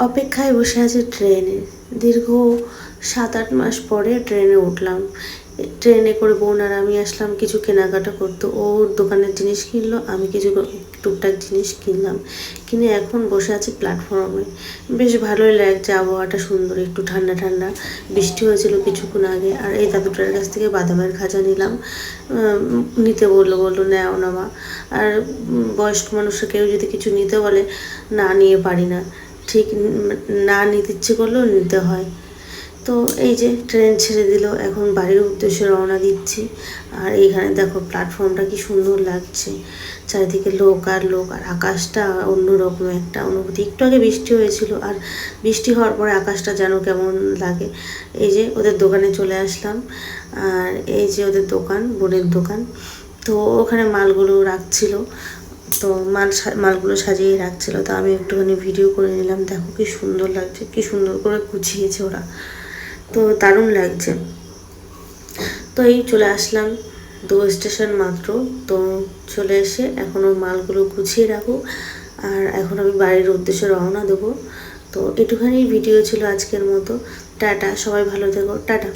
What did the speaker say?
অপেক্ষায় বসে আছে ট্রেনে। দীর্ঘ 7-8 মাস পরে ট্রেনে উঠলাম। ট্রেনে করে বোন আর আমি আসলাম কিছু কেনাকাটা করতে। ওর দোকানের জিনিস কিনলো, আমি কিছু টুকটাক জিনিস কিনলাম। কিনে এখন বসে আছি প্ল্যাটফর্মে। বেশ ভালোই লাগছে, আবহাওয়াটা সুন্দর, একটু ঠান্ডা ঠান্ডা। বৃষ্টি হয়েছিল কিছুক্ষণ আগে। আর এই দাদুটার কাছ থেকে বাদামের খাজা নিলাম। নিতে বললো নেও না মা। আর বয়স্ক মানুষরা কেউ যদি কিছু নিতে বলে না নিয়ে পারি না, ঠিক না নিতে ইচ্ছে করলেও নিতে হয়। তো এই যে ট্রেন ছেড়ে দিল, এখন বাড়ির উদ্দেশ্যে রওনা দিচ্ছি। আর এইখানে দেখো প্ল্যাটফর্মটা কি সুন্দর লাগছে, চারিদিকে লোক আর লোক, আর আকাশটা অন্যরকম একটা অনুভূতি। একটু আগে বৃষ্টি হয়েছিল, আর বৃষ্টি হওয়ার পরে আকাশটা যেন কেমন লাগে। এই যে ওদের দোকানে চলে আসলাম, আর এই যে ওদের দোকান, বোনের দোকান। তো ওখানে মালগুলো রাখছিল, তো মালগুলো সাজিয়ে রাখছিল, তো আমি একটুখানি ভিডিও করে নিলাম। দেখো কি সুন্দর লাগছে, কি সুন্দর করে গুছিয়েছে ওরা, তো দারুণ লাগছে। তো এই চলে আসলাম, 2 স্টেশন মাত্র। তো চলে এসে এখনও মালগুলো গুছিয়ে রাখবো, আর এখন আমি বাড়ির উদ্দেশ্যে রওনা দেবো। তো এটুখানি ভিডিও ছিল আজকের মতো। টাটা, সবাই ভালো থেকো, টাটা।